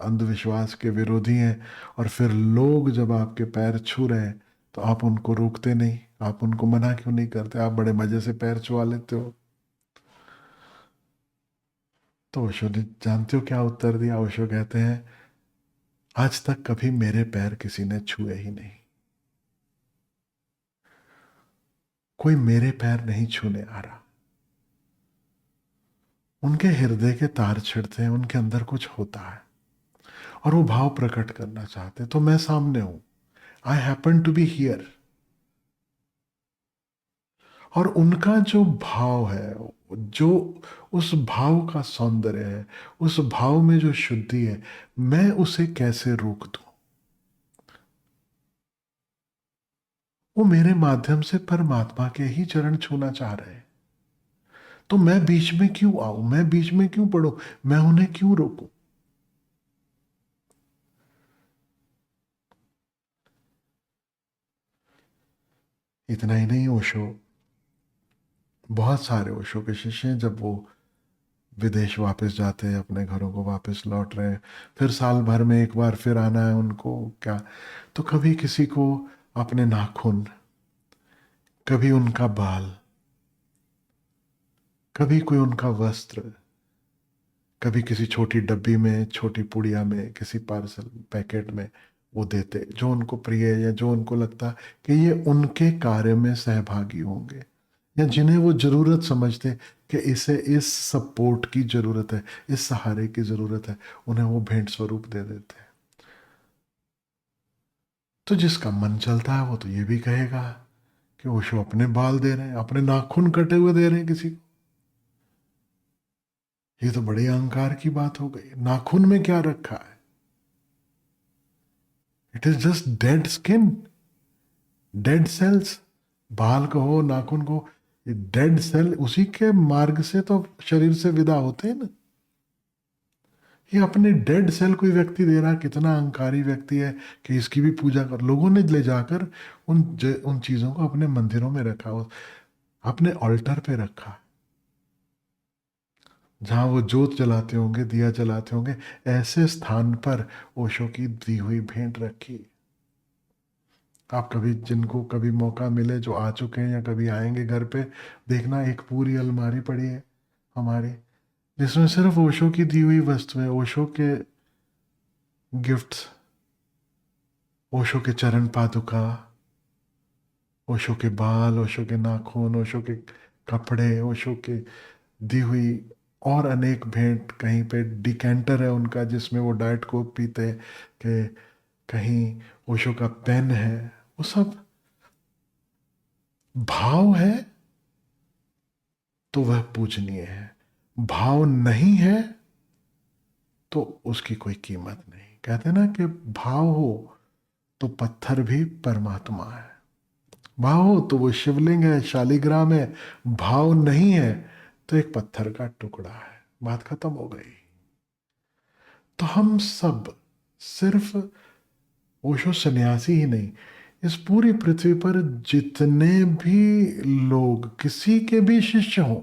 अंधविश्वास के विरोधी हैं, और फिर लोग जब आपके पैर छू रहे हैं तो आप उनको रोकते नहीं, आप उनको मना क्यों नहीं करते, आप बड़े मजे से पैर छुआ लेते हो। तो ओशो ने जानते हो क्या उत्तर दिया? ओशो कहते हैं, आज तक कभी मेरे पैर किसी ने छुए ही नहीं, कोई मेरे पैर नहीं छूने आ रहा। उनके हृदय के तार छिड़ते हैं, उनके अंदर कुछ होता है और वो भाव प्रकट करना चाहते हैं, तो मैं सामने हूं, I happen to be here. और उनका जो भाव है, जो उस भाव का सौंदर्य है, उस भाव में जो शुद्धि है, मैं उसे कैसे रोक दूं? वो मेरे माध्यम से परमात्मा के ही चरण छूना चाह रहे हैं, तो मैं बीच में क्यों आऊं, मैं बीच में क्यों पढ़ूं, मैं उन्हें क्यों रोकूं? इतना ही नहीं, ओशो, बहुत सारे ओशो के शिष्य हैं, जब वो विदेश वापस जाते हैं, अपने घरों को वापस लौट रहे हैं, फिर साल भर में एक बार फिर आना है उनको क्या, तो कभी किसी को अपने नाखून, कभी उनका बाल, कभी कोई उनका वस्त्र, कभी किसी छोटी डब्बी में, छोटी पुड़िया में, किसी पार्सल पैकेट में वो देते, जो उनको प्रिय है या जो उनको लगता कि ये उनके कार्य में सहभागी होंगे, या जिन्हें वो जरूरत समझते कि इसे इस सपोर्ट की जरूरत है, इस सहारे की जरूरत है, उन्हें वो भेंट स्वरूप दे देते हैं। तो जिसका मन चलता है वो तो ये भी कहेगा कि वो शो अपने बाल दे रहे हैं, अपने नाखून कटे हुए दे रहे हैं किसी को। ये तो बड़े अहंकार की बात हो गई, नाखून में क्या रखा है? It is just dead skin, dead cells. बाल को हो, नाखून को, डेड सेल, उसी के मार्ग से तो शरीर से विदा होते हैं ना। ये अपने डेड सेल कोई व्यक्ति दे रहा है, कितना अहंकारी व्यक्ति है कि इसकी भी पूजा कर। लोगों ने ले जाकर उन चीजों को अपने मंदिरों में रखा, अपने ऑल्टर पे रखा, जहां वो जोत जलाते होंगे, दिया जलाते होंगे, ऐसे स्थान पर ओशो की दी हुई भेंट रखी। आप कभी, जिनको कभी मौका मिले, जो आ चुके हैं या कभी आएंगे घर पे, देखना एक पूरी अलमारी पड़ी है हमारी, जिसमें सिर्फ ओशो की दी हुई वस्तुएं, ओशो के गिफ्ट्स, ओशो के चरण पादुका, ओशो के बाल, ओशो के नाखून, ओशो के कपड़े, ओशो के दी हुई और अनेक भेंट। कहीं पे डिकेंटर है उनका जिसमें वो डाइट कोक पीते हैं, कि कहीं ओशो का पेन है। वो सब भाव है तो वह पूजनीय है, भाव नहीं है तो उसकी कोई कीमत नहीं। कहते ना कि भाव हो तो पत्थर भी परमात्मा है, भाव हो तो वो शिवलिंग है, शालिग्राम है, भाव नहीं है तो एक पत्थर का टुकड़ा है, बात खत्म हो गई। तो हम सब सिर्फ ओशो सन्यासी ही नहीं, इस पूरी पृथ्वी पर जितने भी लोग किसी के भी शिष्य हों,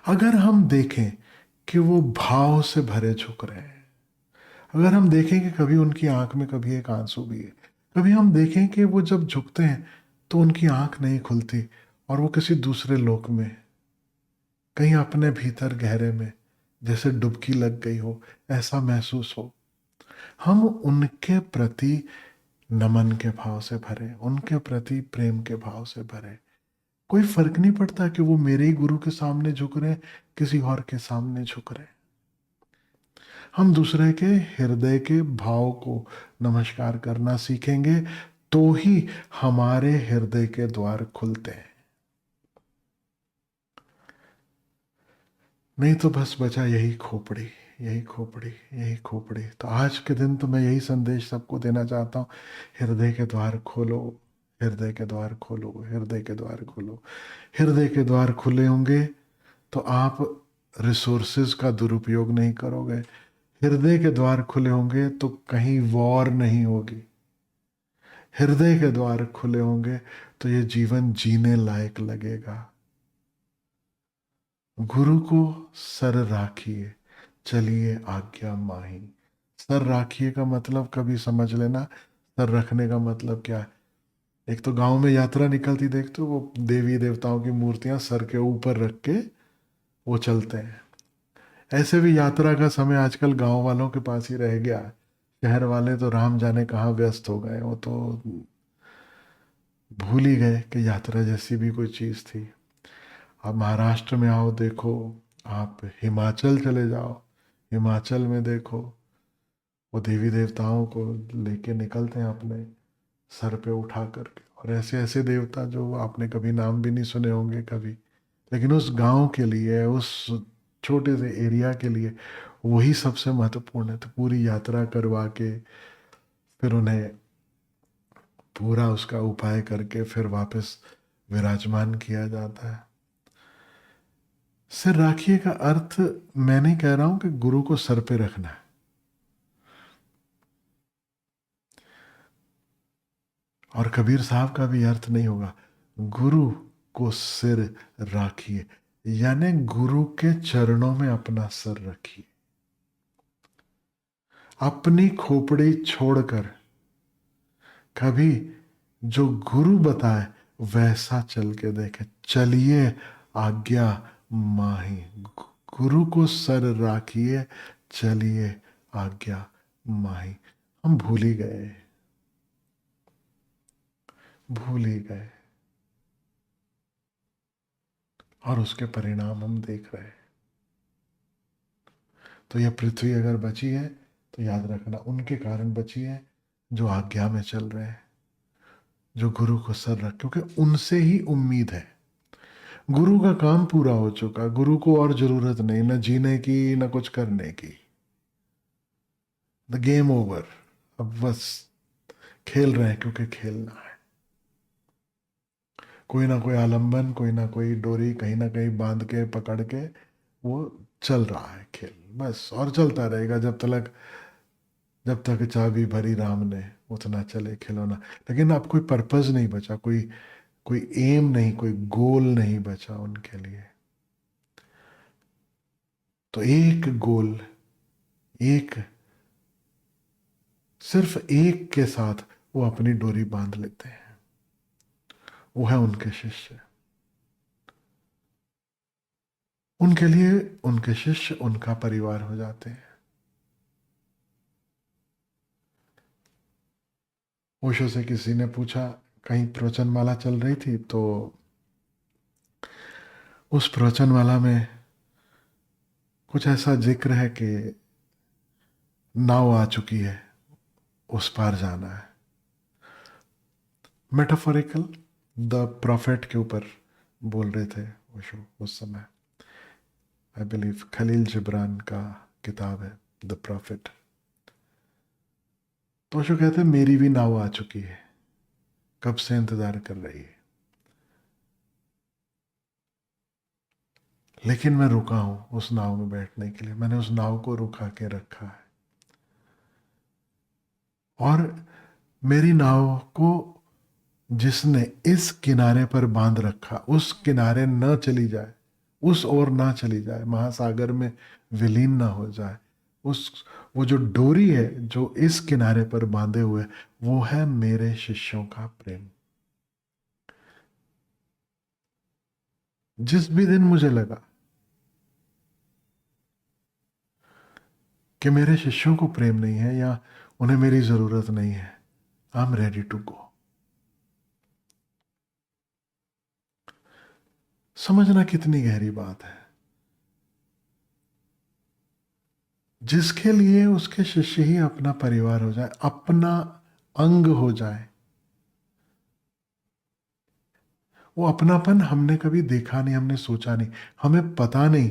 अगर हम देखें कि वो भाव से भरे झुक रहे हैं, अगर हम देखें कि कभी उनकी आंख में कभी एक आंसू भी है, कभी हम देखें कि वो जब झुकते हैं तो उनकी आंख नहीं खुलती और वो किसी दूसरे लोक में, कहीं अपने भीतर गहरे में जैसे डुबकी लग गई हो, ऐसा महसूस हो, हम उनके प्रति नमन के भाव से भरे, उनके प्रति प्रेम के भाव से भरे, कोई फर्क नहीं पड़ता कि वो मेरे ही गुरु के सामने झुक रहे हैं, किसी और के सामने झुक रहे हैं। हम दूसरे के हृदय के भाव को नमस्कार करना सीखेंगे तो ही हमारे हृदय के द्वार खुलते हैं। नहीं तो बस बचा यही खोपड़ी, यही खोपड़ी, यही खोपड़ी। तो आज के दिन तो मैं यही संदेश सबको देना चाहता हूँ, हृदय के द्वार खोलो, हृदय के द्वार खोलो, हृदय के द्वार खोलो। हृदय के द्वार खुले होंगे तो आप रिसोर्सेज का दुरुपयोग नहीं करोगे। हृदय के द्वार खुले होंगे तो कहीं वॉर नहीं होगी। हृदय के द्वार खुले होंगे तो ये जीवन जीने लायक लगेगा। गुरु को सर राखिए, चलिए आज्ञा माही। सर राखिए का मतलब कभी समझ लेना, सर रखने का मतलब क्या है। एक तो गांव में यात्रा निकलती देखते हो, वो देवी देवताओं की मूर्तियां सर के ऊपर रख के वो चलते हैं। ऐसे भी यात्रा का समय आजकल गांव वालों के पास ही रह गया है। शहर वाले तो राम जाने कहाँ व्यस्त हो गए, वो तो भूल ही गए कि यात्रा जैसी भी कोई चीज थी। आप महाराष्ट्र में आओ देखो, आप हिमाचल चले जाओ, हिमाचल में देखो, वो देवी देवताओं को लेके निकलते हैं अपने सर पे उठा करके। और ऐसे ऐसे देवता जो आपने कभी नाम भी नहीं सुने होंगे कभी, लेकिन उस गांव के लिए, उस छोटे से एरिया के लिए वही सबसे महत्वपूर्ण है। तो पूरी यात्रा करवा के फिर उन्हें पूरा उसका उपाय करके फिर वापस विराजमान किया जाता है। सिर राखिए का अर्थ मैं नहीं कह रहा हूं कि गुरु को सर पे रखना है। और कबीर साहब का भी अर्थ नहीं होगा गुरु को सिर राखिए, यानी गुरु के चरणों में अपना सर रखिए। अपनी खोपड़ी छोड़कर कभी जो गुरु बताए वैसा चल के देखे, चलिए आज्ञा माही। गुरु को सर राखिए, चलिए आज्ञा माही। हम भूल ही गए, भूल ही गए, और उसके परिणाम हम देख रहे हैं। तो यह पृथ्वी अगर बची है तो याद रखना उनके कारण बची है जो आज्ञा में चल रहे हैं, जो गुरु को सर रख, क्योंकि उनसे ही उम्मीद है। गुरु का काम पूरा हो चुका, गुरु को और जरूरत नहीं, न जीने की न कुछ करने की। The game over. अब बस खेल रहे हैं क्योंकि खेलना है। कोई ना कोई आलंबन, कोई ना कोई डोरी कहीं ना कहीं बांध के पकड़ के वो चल रहा है खेल, बस। और चलता रहेगा जब तक चाबी भरी राम ने, उतना चले खिलौना। लेकिन अब कोई पर्पस नहीं बचा, कोई कोई एम नहीं, कोई गोल नहीं बचा उनके लिए। तो एक गोल, एक, सिर्फ एक के साथ वो अपनी डोरी बांध लेते हैं, वो है उनके शिष्य। उनके लिए उनके शिष्य उनका परिवार हो जाते हैं। ओशो से किसी ने पूछा, कहीं प्रवचनमाला चल रही थी, तो उस प्रवचनमाला में कुछ ऐसा जिक्र है कि नाव आ चुकी है, उस पार जाना है। मेटाफोरिकल, द प्रॉफिट के ऊपर बोल रहे थे ओशो उस समय। आई बिलीव खलील जिब्रान का किताब है द प्रॉफिट। तो ओशो कहते हैं मेरी भी नाव आ चुकी है, कब से इंतजार कर रही है, लेकिन मैं रुका हूं उस नाव में बैठने के लिए। मैंने उस नाव को रुका के रखा है, और मेरी नाव को जिसने इस किनारे पर बांध रखा, उस किनारे न चली जाए, उस ओर ना चली जाए, महासागर में विलीन ना हो जाए। उस वो जो डोरी है जो इस किनारे पर बांधे हुए, वो है मेरे शिष्यों का प्रेम। जिस भी दिन मुझे लगा कि मेरे शिष्यों को प्रेम नहीं है या उन्हें मेरी जरूरत नहीं है, I am ready to go. समझना कितनी गहरी बात है। जिसके लिए उसके शिष्य ही अपना परिवार हो जाए, अपना अंग हो जाए, वो अपनापन हमने कभी देखा नहीं, हमने सोचा नहीं, हमें पता नहीं।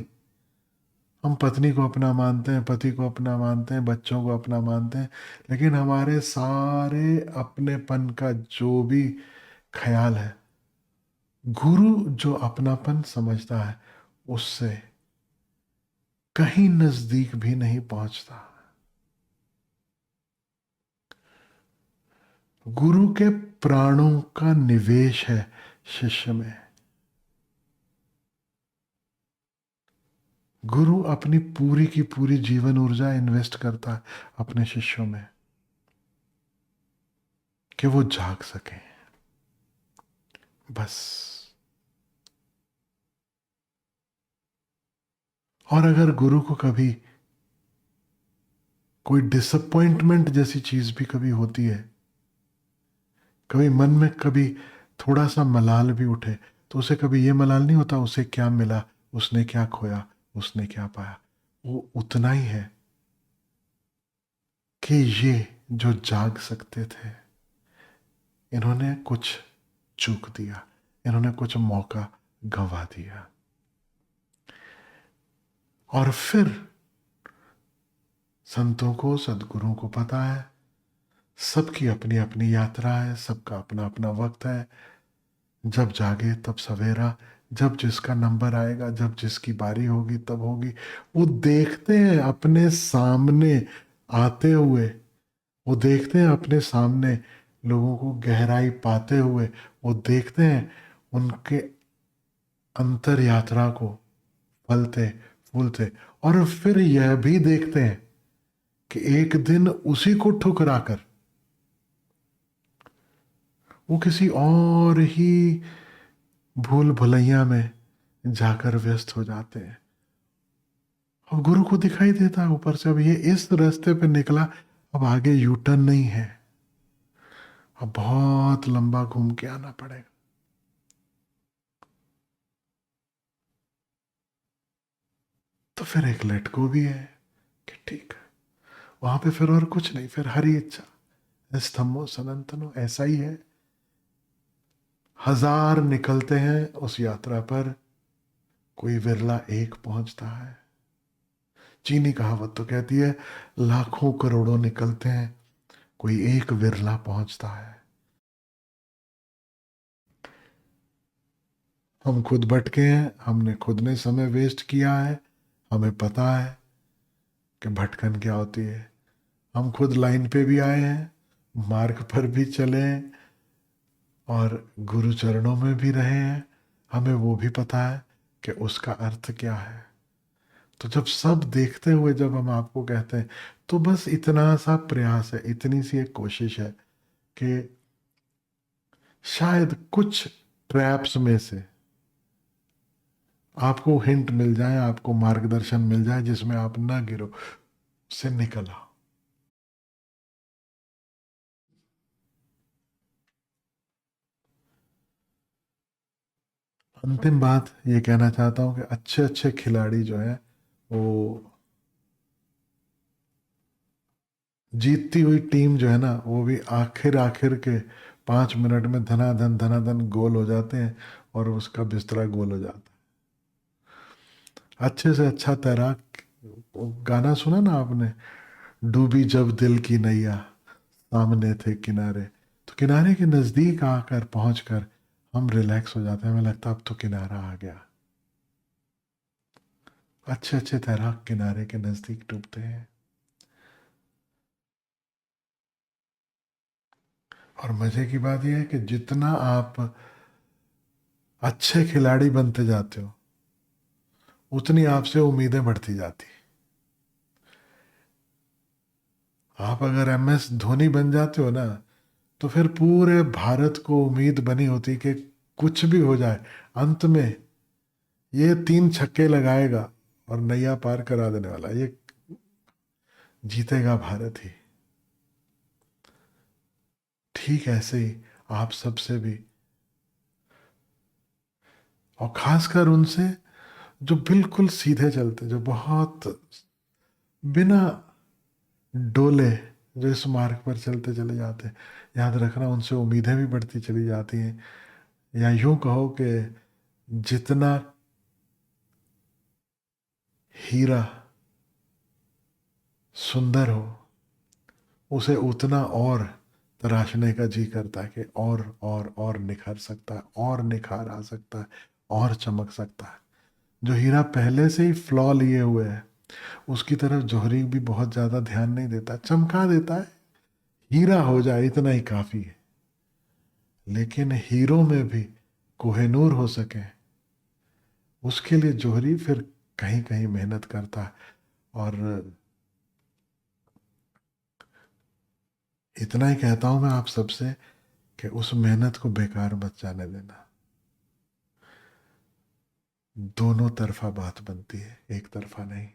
हम पत्नी को अपना मानते हैं, पति को अपना मानते हैं, बच्चों को अपना मानते हैं, लेकिन हमारे सारे अपनेपन का जो भी ख्याल है, गुरु जो अपनापन समझता है उससे कहीं नजदीक भी नहीं पहुंचता। गुरु के प्राणों का निवेश है शिष्य में। गुरु अपनी पूरी की पूरी जीवन ऊर्जा इन्वेस्ट करता है अपने शिष्यों में कि वो जाग सके, बस। और अगर गुरु को कभी कोई डिसअपॉइंटमेंट जैसी चीज भी कभी होती है, कभी मन में कभी थोड़ा सा मलाल भी उठे, तो उसे कभी ये मलाल नहीं होता उसे क्या मिला, उसने क्या खोया, उसने क्या पाया। वो उतना ही है कि ये जो जाग सकते थे, इन्होंने कुछ चूक दिया, इन्होंने कुछ मौका गंवा दिया। और फिर संतों को, सदगुरुओं को पता है सबकी अपनी अपनी यात्रा है, सबका अपना अपना वक्त है। जब जागे तब सवेरा, जब जिसका नंबर आएगा, जब जिसकी बारी होगी तब होगी। वो देखते हैं अपने सामने आते हुए, वो देखते हैं अपने सामने लोगों को गहराई पाते हुए, वो देखते हैं उनके अंतर यात्रा को फलते फूलते, और फिर यह भी देखते हैं कि एक दिन उसी को ठुकरा कर वो किसी और ही भूल भुलैया में जाकर व्यस्त हो जाते हैं। और गुरु को दिखाई देता है ऊपर से, अब ये इस रास्ते पे निकला, अब आगे यू टर्न नहीं है, अब बहुत लंबा घूम के आना पड़ेगा। तो फिर एक लेट गो भी है कि ठीक है, वहां पे फिर और कुछ नहीं, फिर हरी इच्छा स्तंभो सनातनो, ऐसा ही है। हजार निकलते हैं उस यात्रा पर, कोई विरला एक पहुंचता है। चीनी कहावत तो कहती है लाखों करोड़ों निकलते हैं, कोई एक विरला पहुंचता है। हम खुद भटके हैं, हमने खुद ने समय वेस्ट किया है, हमें पता है कि भटकन क्या होती है। हम खुद लाइन पे भी आए हैं, मार्ग पर भी चले हैं, और गुरु चरणों में भी रहे हैं, हमें वो भी पता है कि उसका अर्थ क्या है। तो जब सब देखते हुए जब हम आपको कहते हैं, तो बस इतना सा प्रयास है, इतनी सी एक कोशिश है कि शायद कुछ ट्रैप्स में से आपको हिंट मिल जाए, आपको मार्गदर्शन मिल जाए जिसमें आप ना गिरो, उससे निकल आओ। अंतिम बात ये कहना चाहता हूँ कि अच्छे अच्छे खिलाड़ी जो हैं वो, जीतती हुई टीम जो है ना, वो भी आखिर आखिर के 5 मिनट में धनाधन गोल हो जाते हैं, और उसका बिस्तरा गोल हो जाता है। अच्छे से अच्छा तैराक, वो गाना सुना ना आपने, डूबी जब दिल की नैया, सामने थे किनारे। तो किनारे के नजदीक आकर पहुंचकर हम रिलैक्स हो जाते हैं, हमें लगता है अब तो किनारा आ गया। अच्छे अच्छे तैराक किनारे के नजदीक डूबते हैं। और मजे की बात यह है कि जितना आप अच्छे खिलाड़ी बनते जाते हो, उतनी आपसे उम्मीदें बढ़ती जाती। आप अगर MS धोनी बन जाते हो ना, तो फिर पूरे भारत को उम्मीद बनी होती कि कुछ भी हो जाए, अंत में ये 3 छक्के लगाएगा और नैया पार करा देने वाला, ये जीतेगा भारत ही। ठीक ऐसे ही आप सबसे भी और खासकर उनसे जो बिल्कुल सीधे चलते, जो बहुत बिना डोले जो इस मार्ग पर चलते चले जाते हैं, याद रखना उनसे उम्मीदें भी बढ़ती चली जाती हैं। या यूं कहो कि जितना हीरा सुंदर हो, उसे उतना और तराशने का जी करता है कि और निखर सकता है, और निखार आ सकता है, और चमक सकता है। जो हीरा पहले से ही फ्लॉ लिए हुए है, उसकी तरफ जौहरी भी बहुत ज्यादा ध्यान नहीं देता, चमका देता है, हीरा हो जाए इतना ही काफी है। लेकिन हीरो में भी कोहिनूर हो सके, उसके लिए जौहरी फिर कहीं कहीं मेहनत करता है। और इतना ही कहता हूं मैं आप सबसे कि उस मेहनत को बेकार मत जाने देना। दोनों तरफा बात बनती है, एक तरफा नहीं।